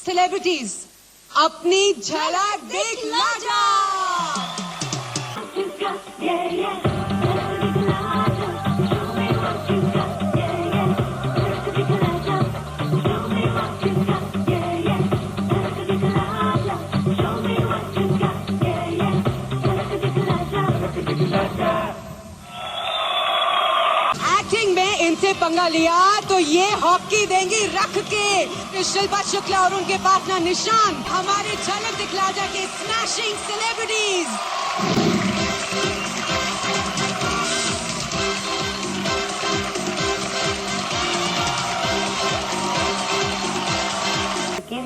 Celebrities अपनी झलक दिखला जा। एक्टिंग में इनसे पंगा लिया तो ये हॉकी देंगी रख के। शिल्पा शुक्ला और उनके पार्टनर निशांत हमारे झलक दिखला जा के स्मैशिंग सेलिब्रिटीज।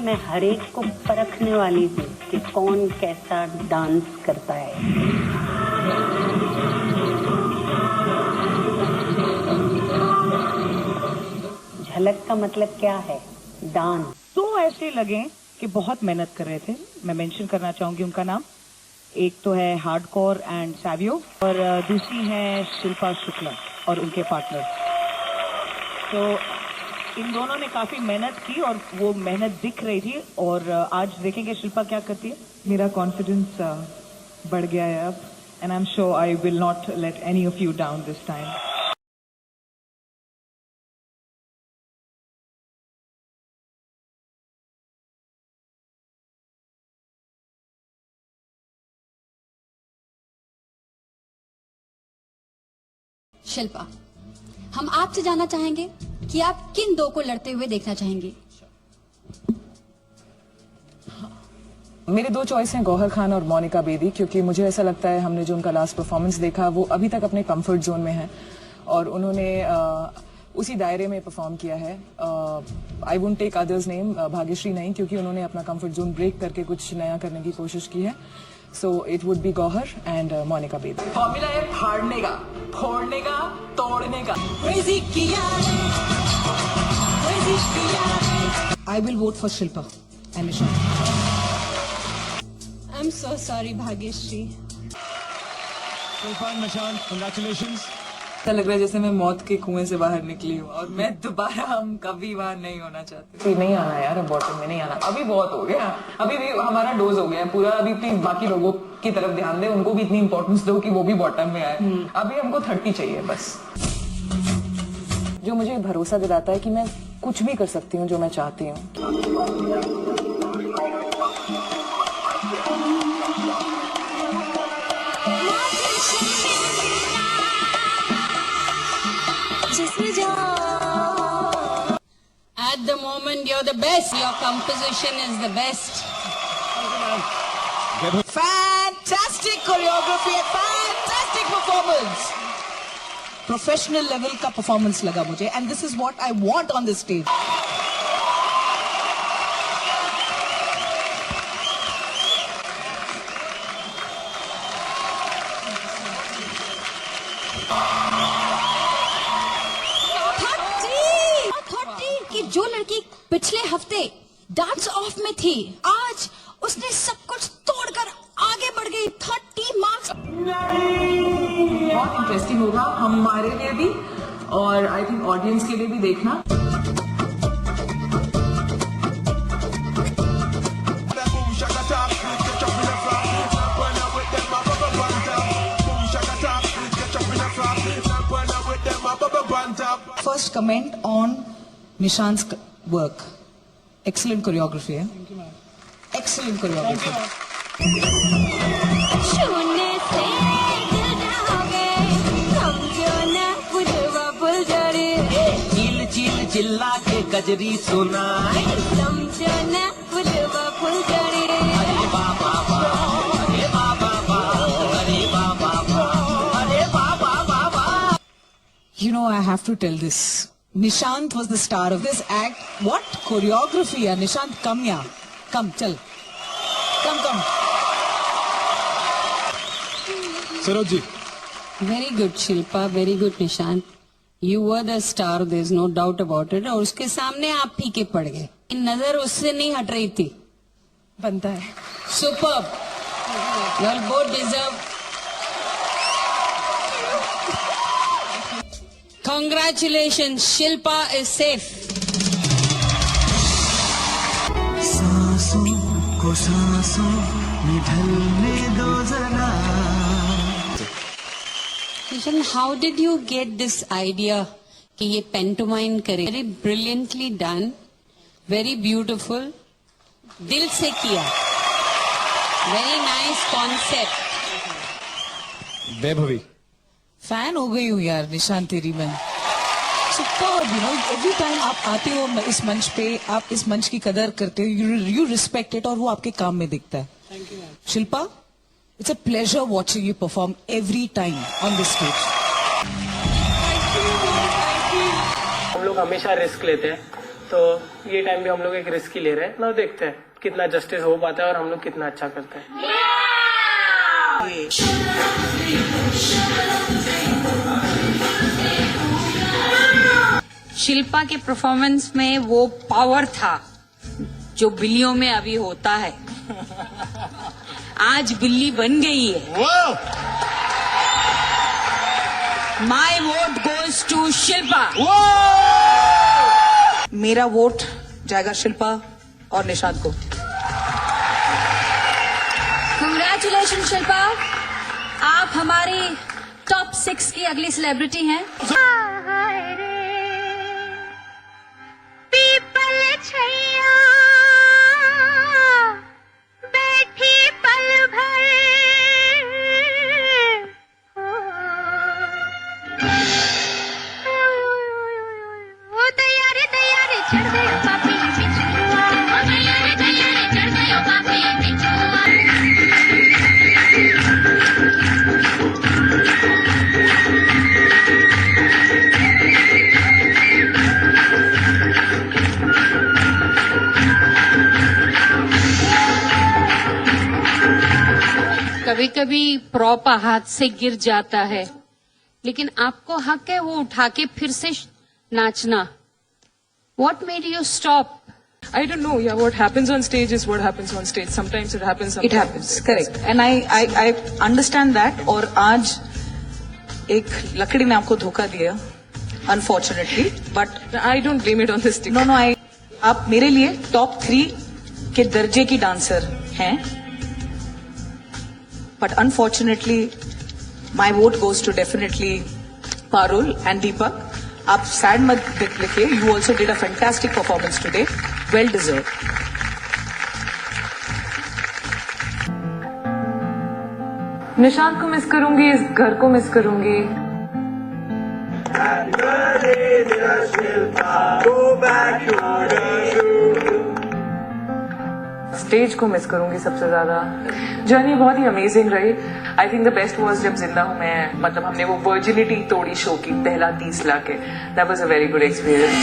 मैं हर एक को परखने वाली हूँ कि कौन कैसा डांस करता है। झलक का मतलब क्या है? डांस। दो ऐसे लगे कि बहुत मेहनत कर रहे थे। मैं मेंशन करना चाहूंगी उनका नाम। एक तो है हार्डकोर एंड सैवियो और दूसरी है शिल्पा शुक्ला और उनके पार्टनर। तो इन दोनों ने काफी मेहनत की और वो मेहनत दिख रही थी। और आज देखेंगे शिल्पा क्या करती है। मेरा कॉन्फिडेंस बढ़ गया है अब and I am sure I will not let any of you down this time. Shilpa, हम आपसे जानना चाहेंगे कि आप किन दो को लड़ते हुए देखना चाहेंगे? मेरे दो चॉइस हैं, गौहर खान और मोनिका बेदी, क्योंकि मुझे ऐसा लगता है हमने जो उनका लास्ट परफॉर्मेंस देखा वो अभी तक अपने कंफर्ट जोन में है और उन्होंने उसी दायरे में परफॉर्म किया है। I won't take others name, Bhagyashree नहीं, क्योंकि उन्होंने अपना कंफर्ट जोन ब्रेक करके कुछ नया करने की कोशिश की है। So it would be Gauhar and Monika Bedi. Formula है फाड़ने का, फोड़ने का, तोड़ने का। I will vote for Shilpa and Nishant. I'm so sorry, Bhagyashree. Shilpa and Nishant, congratulations. ऐसा लग रहा है जैसे मैं मौत के कुएं से बाहर निकली हूँ और मैं दोबारा हम कभी बाहर नहीं होना चाहते। नहीं आना यार, बॉटम में नहीं आना। अभी बहुत हो गया, अभी भी हमारा डोज हो गया पूरा। अभी प्लीज बाकी लोगों की तरफ ध्यान दे, उनको भी इतनी इंपॉर्टेंस दो कि वो भी बॉटम में आए। अभी हमको 30 चाहिए बस, जो मुझे भरोसा दिलाता है कि मैं कुछ भी कर सकती हूँ जो मैं चाहती हूँ। At the moment, you're the best. Your composition is the best. Fantastic choreography and fantastic performance. Professional level का performance लगा मुझे, and this is what I want on this stage. कि जो लड़की पिछले हफ्ते डांस ऑफ में थी, आज उसने सब कुछ तोड़कर आगे बढ़ गई। 30 मार्क्स। बहुत इंटरेस्टिंग होगा हमारे लिए भी और आई थिंक ऑडियंस के लिए भी देखना। First comment on Nishant's work. Excellent choreography. Excellent choreography. चील चील चिल्ला के गजरी सुना। अरे बाबा बा, अरे बाबा बा, अरे बाबा बा, अरे बाबा बाबा। You know, I have to tell this. Nishant was the star of this act. What choreography, है Nishant, come here. Come, chal. Come. Saroj ji. Very good, Shilpa. Very good, Nishant. You were the star. There's no doubt about it. और उसके सामने आप फीके पड़ गए। नजर उससे नहीं हट रही थी। बनता है। Superb. You all both deserve. Congratulations, Shilpa is safe. को सांसों में ढलने दो जरा. Nishan, how did you get this idea कि ये pantomime करे? Very brilliantly done, very beautiful, दिल से किया. Very nice concept. Vaibhavi. Fan हो गई हूँ यार निशान तेरी मैं. Superb, you know, every time आप आते हो इस मंच पे, आप इस मंच की कदर करते हो, you respect it और वो आपके काम में दिखता है. Thank you. Shilpa, it's a pleasure watching you perform every time on this stage. हम लोग हमेशा रिस्क लेते हैं, तो ये टाइम भी हम लोग एक रिस्क ही ले रहे हैं. ना देखते हैं कितना जस्टिस हो पाता है और हम लोग कितना अच्छा करते हैं. शिल्पा के परफॉर्मेंस में वो पावर था जो बिल्लियों में अभी होता है. आज बिल्ली बन गई है. My vote goes to Shilpa. मेरा वोट जाएगा शिल्पा और निशांत को. कंग्रेचुलेशन शिल्पा, आप हमारी टॉप 6 की अगली सेलिब्रिटी हैं. कभी कभी प्रॉप हाथ से गिर जाता है, लेकिन आपको हक है वो उठा के फिर से नाचना. What made you stop? I don't know. Yeah, what happens on stage is what happens on stage. Sometimes it happens. Sometimes It happens, correct. And I understand that. और आज एक लकड़ी ने आपको धोखा दिया, unfortunately. But I don't blame it on this stick. no, आप मेरे लिए टॉप 3 के दर्जे की डांसर हैं. But unfortunately, my vote goes to definitely Parul and Deepak. आप सैड मत लिखिए. You also did a fantastic performance today. Well deserved. Nishant को मिस करूंगी, इस घर को मिस करूंगी. स्टेज को मिस करूंगी सबसे ज्यादा. जर्नी बहुत ही अमेजिंग रही. I think the best was जब जिंदा हूं मैं, मतलब हमने वो वर्जिनिटी तोड़ी शो की पहला 30 लाख के. That was a very good experience.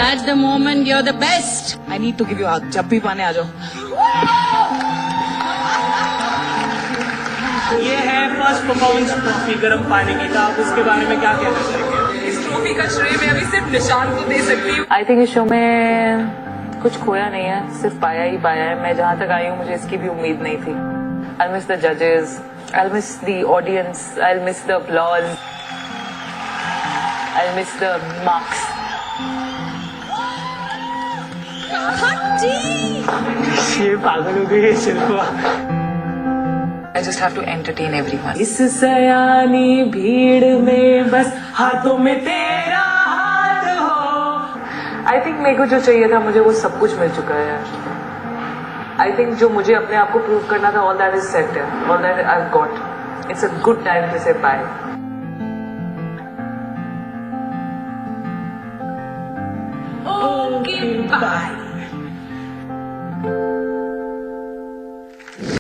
At the moment, you're the best. I need to give you hug. जब भी पाने आ जाओ. ये है फर्स्ट परफॉर्मेंस ट्रॉफी गर्म पानी की. था आप उसके बारे में क्या कहना चाहेंगे? इस ट्रॉफी का श्रेय मैं अभी सिर्फ निशांत को दे सकती हूँ. आई थिंक इस शो में कुछ खोया नहीं है, सिर्फ पाया ही पाया है. मैं जहाँ तक आई हूँ मुझे इसकी भी उम्मीद नहीं थी. I'll miss the judges, I'll miss the audience, I'll miss the applause, I'll miss the marks. ये पागल हो गई है Shilpa. I just have to entertain everyone. इस सयानी भीड़ में बस हाथों में तेरा हाथ हो. आई थिंक मेरे को जो चाहिए था मुझे वो सब कुछ मिल चुका है. आई थिंक जो मुझे अपने आप को प्रूव करना था, ऑल दैट इज सेट है, all that I have got. It's a good time to say bye. Okay, bye.